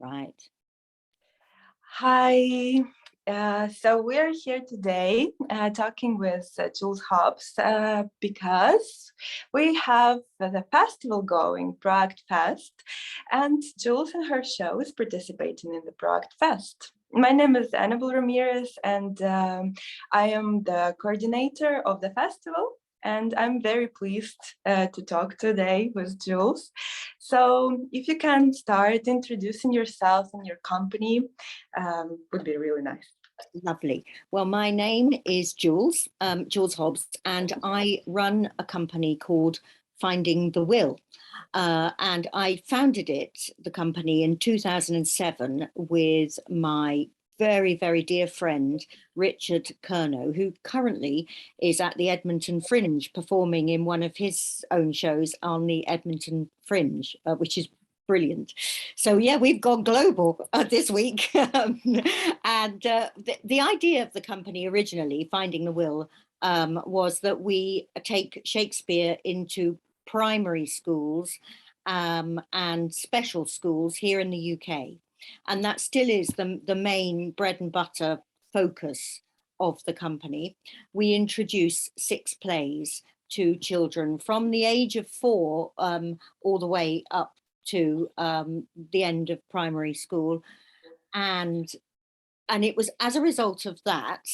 Right. Hi. So we're here today talking with Jules Hobbs because we have the festival going, ProAct Fest, and Jules and her show is participating in the ProAct Fest. My name is Anabell Ramires, and I am the coordinator of the festival. And I'm very pleased to talk today with Jules. So, if you can start introducing yourself and your company, would be really nice. Lovely. Well, my name is Jules, Jules Hobbs, and I run a company called Finding the Will. And I founded the company in 2007 with my very, very dear friend, Richard Curnow, who currently is at the Edmonton Fringe performing in one of his own shows on the Edmonton Fringe, which is brilliant. So yeah, we've gone global this week. And the idea of the company originally, Finding the Will, was that we take Shakespeare into primary schools and special schools here in the UK. And that still is the main bread and butter focus of the company. We introduce 6 plays to children from the age of 4 all the way up to the end of primary school. And it was as a result of that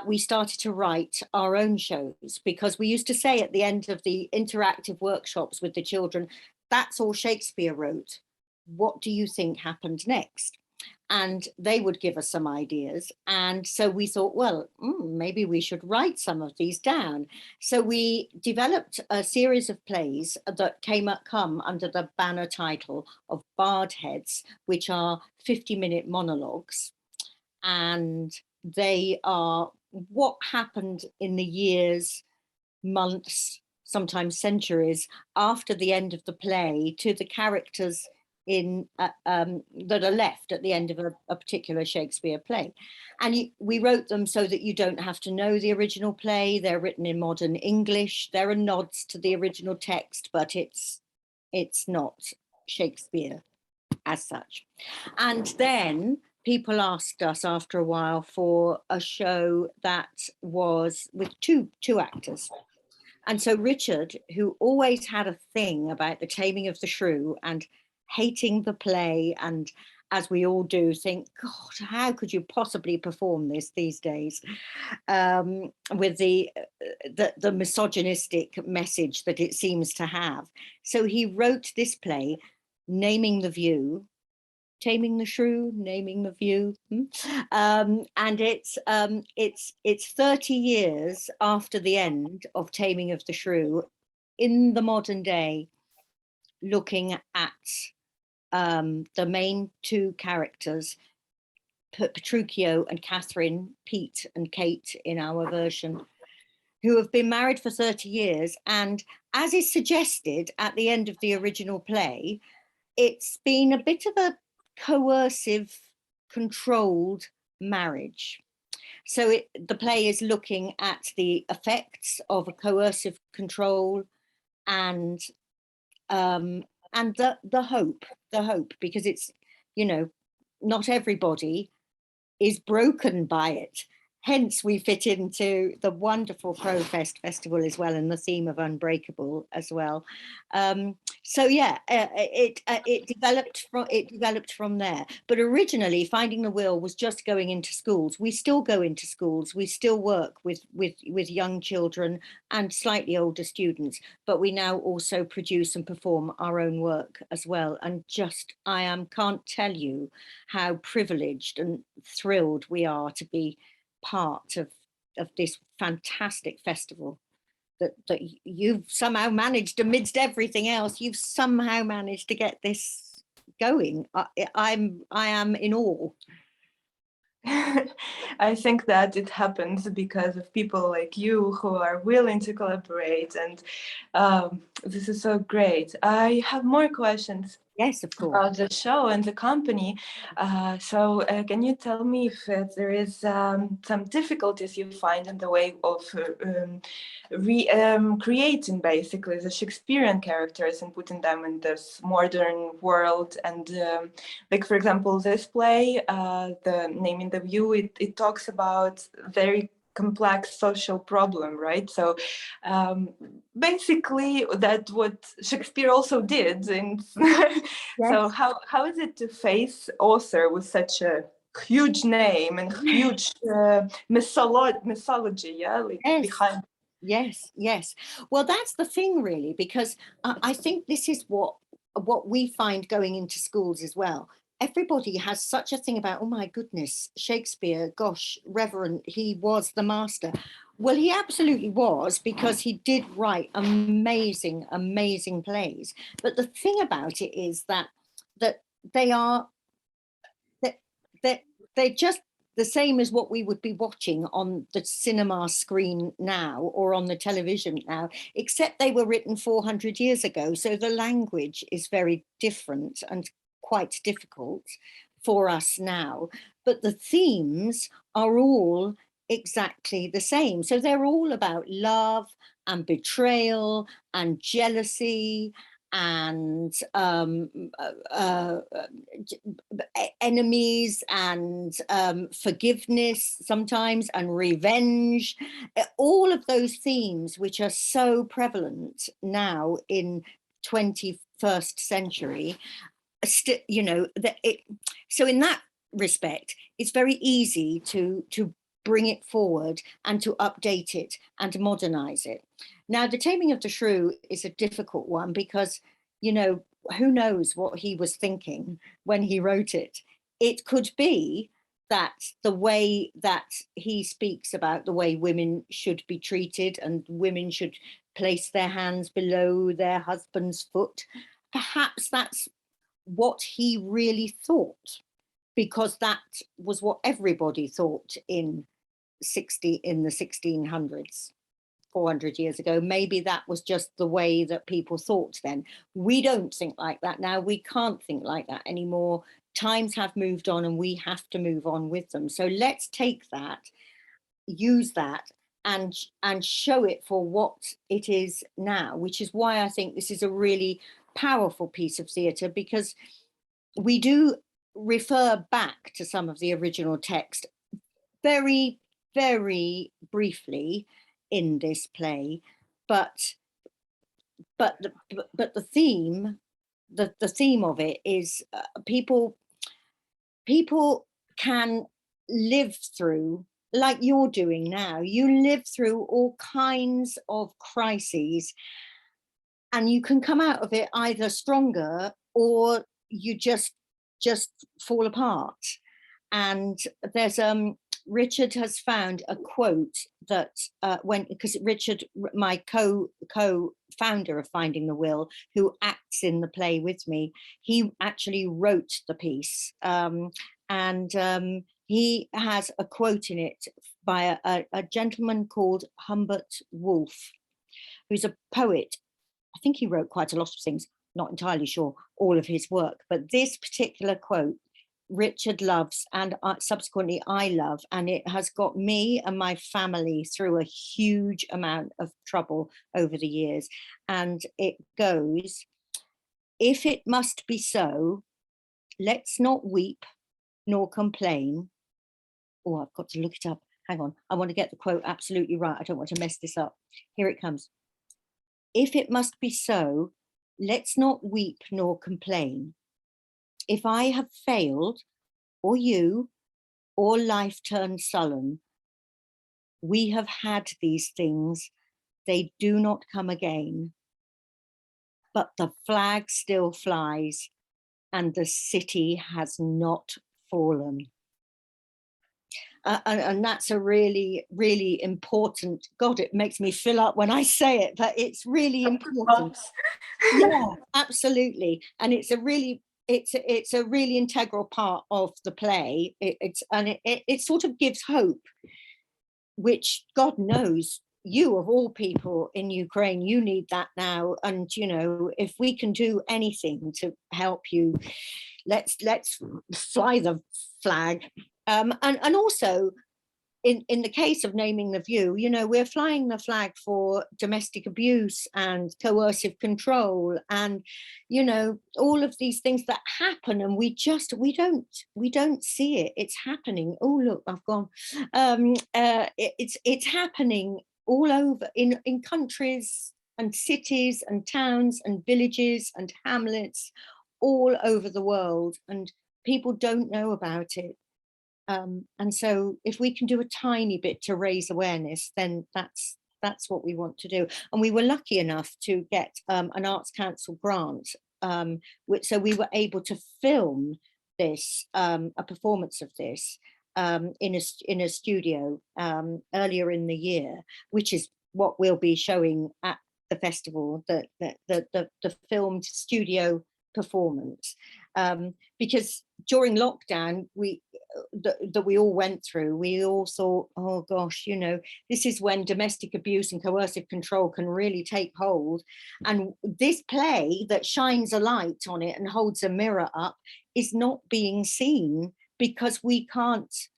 we started to write our own shows, because we used to say at the end of the interactive workshops with the children, that's all Shakespeare wrote. What do you think happened next? And they would give us some ideas. And so we thought, well, maybe we should write some of these down. So we developed a series of plays that come under the banner title of Bard Heads, which are 50-minute monologues. And they are what happened in the years, months, sometimes centuries after the end of the play to the characters that are left at the end of a particular Shakespeare play. And we wrote them so that you don't have to know the original play. They're written in modern English. There are nods to the original text, but it's not Shakespeare as such. And then people asked us after a while for a show that was with two actors. And so Richard, who always had a thing about the Taming of the Shrew and hating the play, and as we all do, think, God, how could you possibly perform this these days, with the misogynistic message that it seems to have. So he wrote this play, naming the view, Taming the Shrew, naming the view, and it's 30 years after the end of Taming of the Shrew, in the modern day, looking at the main 2 characters, Petruchio and Catherine, Pete and Kate in our version, who have been married for 30 years. And as is suggested at the end of the original play, it's been a bit of a coercive, controlled marriage. So the play is looking at the effects of a coercive control and the hope, because it's, not everybody is broken by it. Hence, we fit into the wonderful ProFest festival as well, and the theme of Unbreakable as well. So yeah, it developed from there. But originally, Finding the Will was just going into schools. We still go into schools. We still work with young children and slightly older students. But we now also produce and perform our own work as well. And can't tell you how privileged and thrilled we are to be part of this fantastic festival that you've somehow managed, amidst everything else, you've somehow managed to get this going. I am in awe. I think that it happens because of people like you who are willing to collaborate, and this is so great. I have more questions Yes, of course. about the show and the company. Can you tell me if there is some difficulties you find in the way of creating basically the Shakespearean characters and putting them in this modern world? And like, for example, this play, the Naming the View, it talks about very complex social problem, right? So basically that what Shakespeare also did. And so Yes. how is it to face author with such a huge name and huge mythology, yeah, like Yes. behind? Yes, yes. Well, that's the thing, really, because I think this is what we find going into schools as well. Everybody has such a thing about, oh my goodness, Shakespeare, gosh, Reverend, he was the master. Well, he absolutely was, because he did write amazing, amazing plays. But the thing about it is that they are that they're just the same as what we would be watching on the cinema screen now or on the television now, except they were written 400 years ago. So the language is very different and quite difficult for us now. But the themes are all exactly the same. So they're all about love and betrayal and jealousy and enemies and forgiveness sometimes and revenge, all of those themes which are so prevalent now in 21st century, you know, so in that respect, it's very easy to bring it forward and to update it and to modernize it. Now, The Taming of the Shrew is a difficult one because, you know, who knows what he was thinking when he wrote it. It could be that the way that he speaks about the way women should be treated and women should place their hands below their husband's foot, perhaps that's what he really thought, because that was what everybody thought in the 1600s, 400 years ago. Maybe that was just the way that people thought then. We don't think like that now. We can't think like that anymore. Times have moved on and we have to move on with them. So let's take that, use that, and show it for what it is now, which is why I think this is a really powerful piece of theatre, because we do refer back to some of the original text very, very briefly in this play, but the theme, the theme of it is people can live through, like you're doing now. You live through all kinds of crises, and you can come out of it either stronger or you just fall apart. And there's Richard has found a quote that because Richard, my co-founder of Finding the Will, who acts in the play with me, he actually wrote the piece, and he has a quote in it by a gentleman called Humbert Wolff, who's a poet. I think he wrote quite a lot of things, not entirely sure all of his work, but this particular quote Richard loves, and subsequently I love, and it has got me and my family through a huge amount of trouble over the years. And it goes, if it must be so, let's not weep nor complain. Oh, I've got to look it up. Hang on, I want to get the quote absolutely right. I don't want to mess this up. Here it comes. If it must be so, let's not weep nor complain. If I have failed, or you, or life turned sullen, we have had these things, they do not come again. But the flag still flies, and the city has not fallen. And that's a really, really important, God, it makes me fill up when I say it, but it's really important. Yeah, absolutely. And it's a really integral part of the play. It sort of gives hope, which God knows you of all people in Ukraine, you need that now. And, you know, if we can do anything to help you, let's fly the flag. And also, in the case of Naming the View, you know, we're flying the flag for domestic abuse and coercive control and, you know, all of these things that happen, and we don't see it. It's happening. Oh, look, I've gone. It's happening all over in countries and cities and towns and villages and hamlets all over the world, and people don't know about it. And so if we can do a tiny bit to raise awareness, then that's what we want to do. And we were lucky enough to get an Arts Council grant, so we were able to film this, a performance of this, in a studio earlier in the year, which is what we'll be showing at the festival, the filmed studio performance, because during lockdown that we all went through, we all thought, oh gosh, you know, this is when domestic abuse and coercive control can really take hold, and this play that shines a light on it and holds a mirror up is not being seen because we can't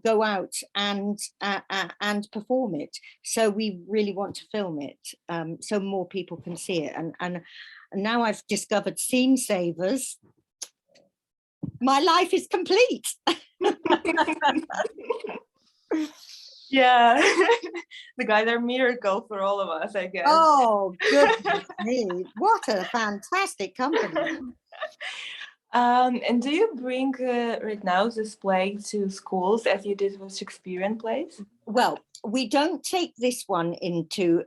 go out and perform it. So we really want to film it, so more people can see it. And now I've discovered Scene Savers. My life is complete. Yeah, the guys are miracle for all of us, I guess. Oh, goodness me. What a fantastic company. And do you bring right now this play to schools as you did with Shakespearean plays? Well, we don't take this one into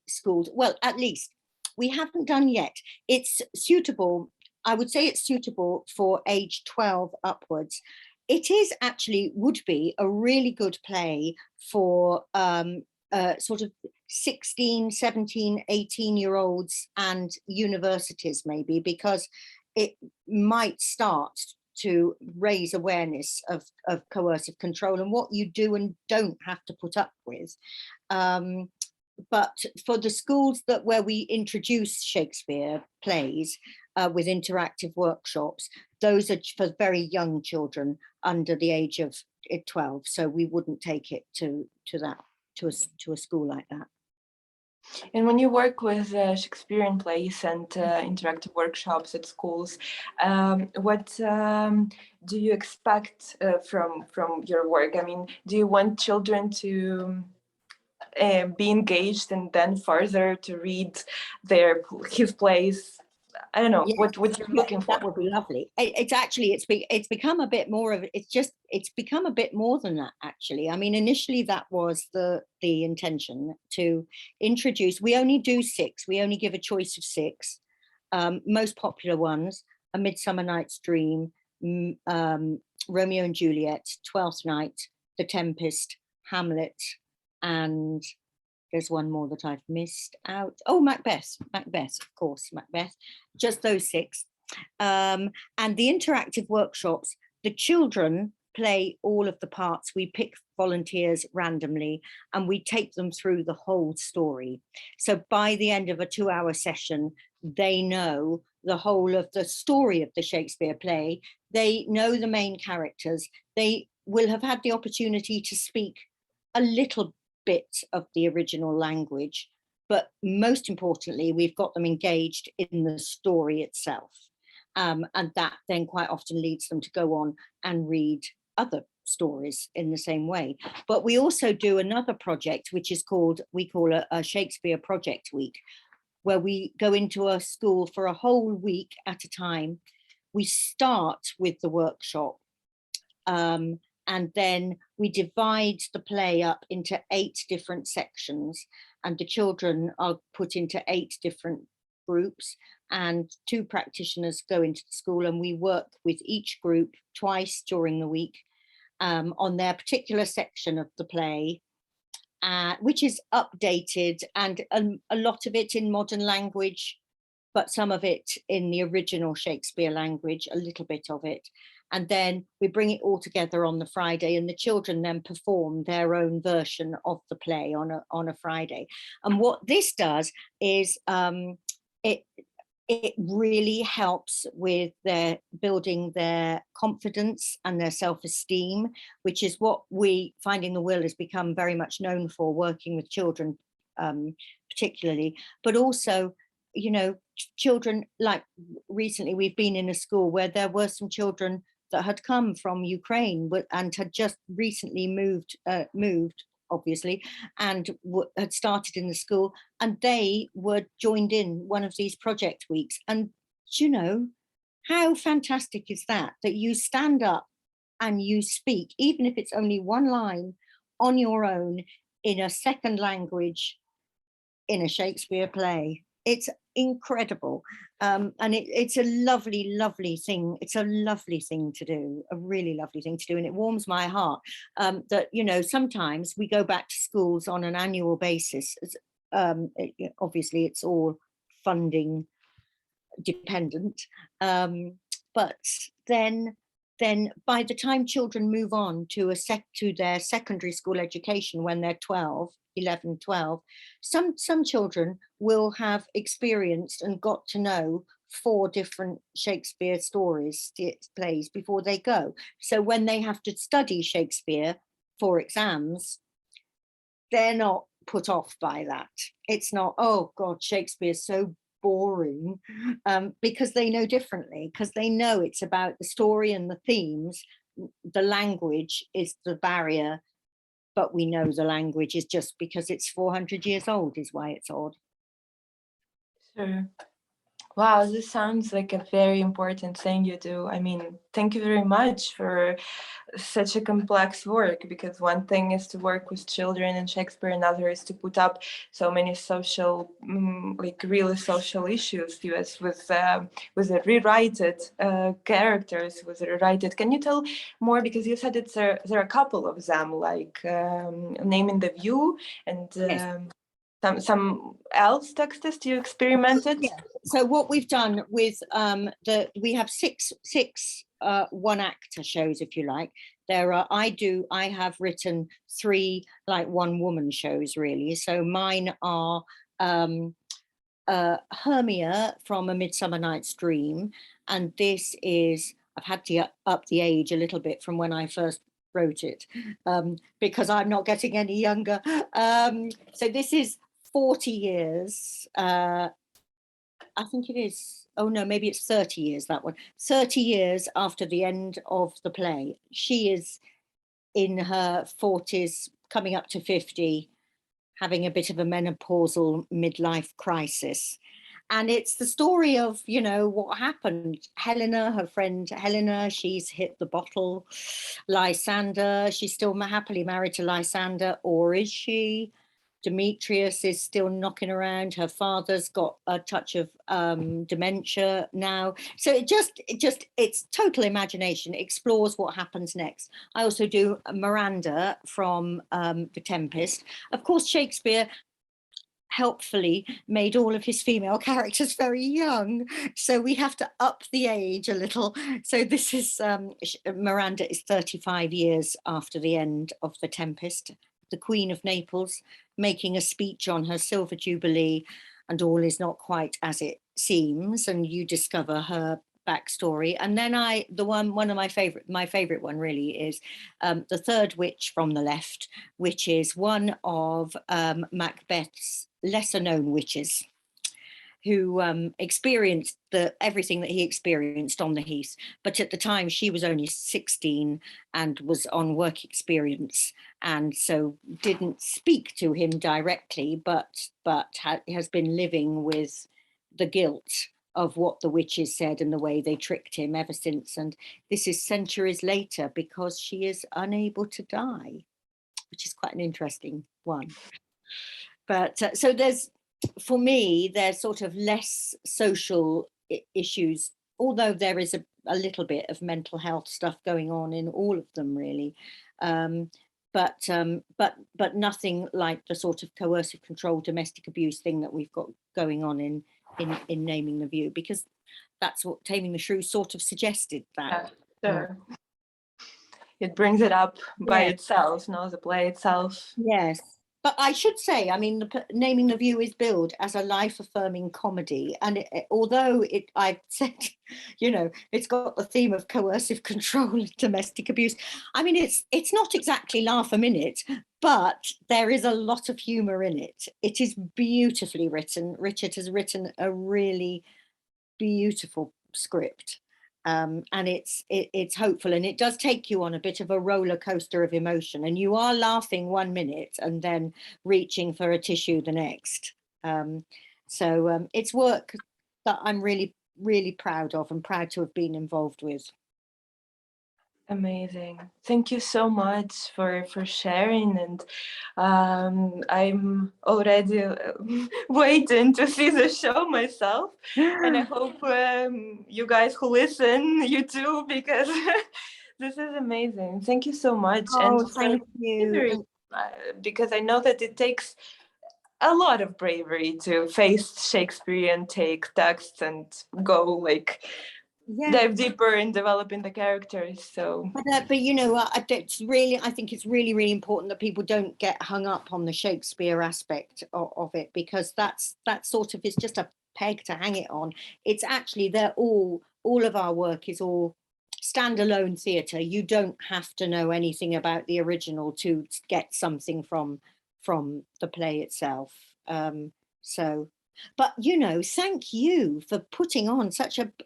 schools. Well, at least we haven't done yet. It's suitable. I would say it's suitable for age 12 upwards. It is actually, would be a really good play for sort of 16, 17, 18-year-olds and universities maybe, because it might start to raise awareness of coercive control and what you do and don't have to put up with. But for the schools where we introduce Shakespeare plays with interactive workshops, those are for very young children under the age of 12. So we wouldn't take it to a school like that. And when you work with Shakespearean plays and interactive workshops at schools, what do you expect from your work? I mean, do you want children to be engaged and then further to read his plays? I don't know, Yeah, what you're looking for. That would be lovely. It's become a bit more of it's become a bit more than that, actually. I mean, initially that was the intention, to introduce. We only do 6. We only give a choice of 6. Most popular ones: A Midsummer Night's Dream, Romeo and Juliet, Twelfth Night, The Tempest, Hamlet, and there's one more that I've missed out. Oh, Macbeth, of course, Macbeth. Just those 6. And the interactive workshops, the children play all of the parts. We pick volunteers randomly and we take them through the whole story. So by the end of a 2-hour session, they know the whole of the story of the Shakespeare play. They know the main characters. They will have had the opportunity to speak a little bit of the original language, but most importantly, we've got them engaged in the story itself. And that then quite often leads them to go on and read other stories in the same way. But we also do another project, which is we call a Shakespeare Project Week, where we go into a school for a whole week at a time. We start with the workshop, and then we divide the play up into 8 different sections, and the children are put into 8 different groups, and 2 practitioners go into the school, and we work with each group twice during the week on their particular section of the play, which is updated, and a lot of it in modern language, but some of it in the original Shakespeare language, a little bit of it. And then we bring it all together on the Friday, and the children then perform their own version of the play on a Friday. And what this does is it it really helps with their building their confidence and their self-esteem, which is what we Finding the Will has become very much known for, working with children particularly, but also, you know, children, like recently we've been in a school where there were some children that had come from Ukraine and had just recently moved obviously, and had started in the school, and they were joined in one of these project weeks. And you know, how fantastic is that, that you stand up and you speak, even if it's only one line on your own in a second language in a Shakespeare play. It's incredible. And it's a lovely, lovely thing. It's a lovely thing to do, a really lovely thing to do. And it warms my heart that, you know, sometimes we go back to schools on an annual basis. Obviously, it's all funding dependent. But then by the time children move on to their secondary school education, when they're 11, 12, some children will have experienced and got to know 4 different Shakespeare plays before they go. So when they have to study Shakespeare for exams, they're not put off by that. It's not, oh God, Shakespeare's so boring, because they know differently, because they know it's about the story and the themes. The language is the barrier, but we know the language is just because it's 400 years old is why it's odd. Sure. Wow, this sounds like a very important thing you do. I mean, thank you very much for such a complex work, because one thing is to work with children in Shakespeare, another is to put up so many social, like really social issues with the rewrited characters, with the rewrited. Can you tell more? Because you said there are a couple of them, like Naming the View and. Yes. Some else texts you experimented? Yeah. So what we've done with we have six one actor shows, if you like. I have written 3 like one woman shows, really. So mine are Hermia from A Midsummer Night's Dream, and this is, I've had to up the age a little bit from when I first wrote it, because I'm not getting any younger. So this is 40 years. I think it is. Oh no, maybe it's 30 years, that one. 30 years after the end of the play. She is in her 40s, coming up to 50, having a bit of a menopausal midlife crisis. And it's the story of, you know, what happened. Helena, her friend Helena, she's hit the bottle. Lysander, she's still happily married to Lysander, or is she? Demetrius is still knocking around. Her father's got a touch of dementia now. So it's total imagination. It explores what happens next. I also do Miranda from The Tempest. Of course, Shakespeare helpfully made all of his female characters very young, so we have to up the age a little. So this is Miranda is 35 years after the end of The Tempest, the Queen of Naples making a speech on her silver jubilee, and all is not quite as it seems, and you discover her backstory. And then one of my favorite one really is The Third Witch from the Left, which is one of Macbeth's lesser known witches, who experienced everything that he experienced on the heath. But at the time, she was only 16 and was on work experience, and so didn't speak to him directly, but has been living with the guilt of what the witches said and the way they tricked him ever since. And this is centuries later, because she is unable to die, which is quite an interesting one. But so for me, there's sort of less social issues, although there is a little bit of mental health stuff going on in all of them, really. But nothing like the sort of coercive control, domestic abuse thing that we've got going on in Naming the View, because that's what Taming the Shrew sort of suggested that. Sure. It brings it up by itself, the play itself. Yes. But I should say, I mean, Naming the View is billed as a life-affirming comedy. And although I've said, it's got the theme of coercive control and domestic abuse. I mean, it's not exactly laugh a minute, but there is a lot of humor in it. It is beautifully written. Richard has written a really beautiful script. And it's hopeful, and it does take you on a bit of a roller coaster of emotion, and you are laughing 1 minute and then reaching for a tissue the next. So it's work that I'm really, really proud of and proud to have been involved with. Amazing. Thank you so much for sharing, and I'm already waiting to see the show myself, and I hope you guys who listen, you too, because this is amazing. Thank you so much. Oh, thank you. Because I know that it takes a lot of bravery to face Shakespearean take texts and go dive deeper in developing the characters. So but it's really, I think it's really, really important that people don't get hung up on the Shakespeare aspect of it, because that sort of is just a peg to hang it on. It's actually, they're all of our work is all standalone theatre. You don't have to know anything about the original to get something from the play itself. But thank you for putting on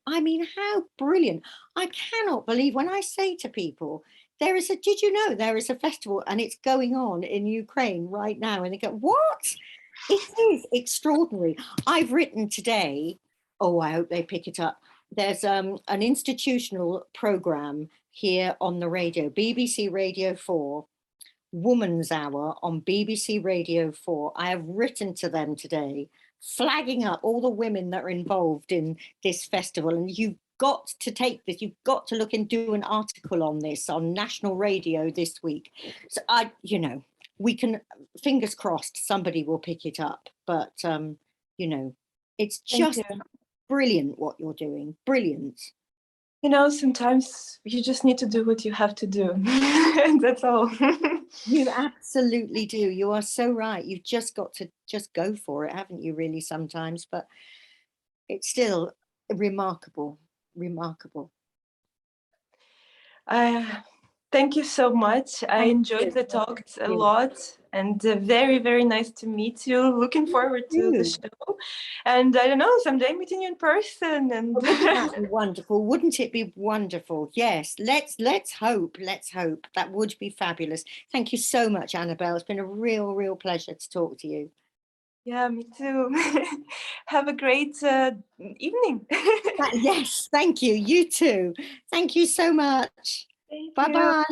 I mean, how brilliant. I cannot believe when I say to people, did you know there is a festival and it's going on in Ukraine right now? And they go, what? It is extraordinary. I've written today, oh, I hope they pick it up. There's an institutional program here on the radio, BBC Radio 4, Woman's Hour on BBC Radio 4. I have written to them today, flagging up all the women that are involved in this festival. And you've got to take this, you've got to look and do an article on this on national radio this week. So we can, fingers crossed, somebody will pick it up. But, it's just brilliant what you're doing. Brilliant. Sometimes you just need to do what you have to do. That's all. You absolutely do. You are so right. You've just got to just go for it, haven't you, really, sometimes? But it's still remarkable, remarkable. Thank you so much. I enjoyed the talk a lot, and very, very nice to meet you. Looking forward to the show, and I don't know, someday meeting you in person. And wouldn't that be wonderful? Wouldn't it be wonderful? Yes, let's hope. Let's hope. That would be fabulous. Thank you so much, Anabell. It's been a real, real pleasure to talk to you. Yeah, me too. Have a great evening. Yes, thank you. You too. Thank you so much. Bye-bye.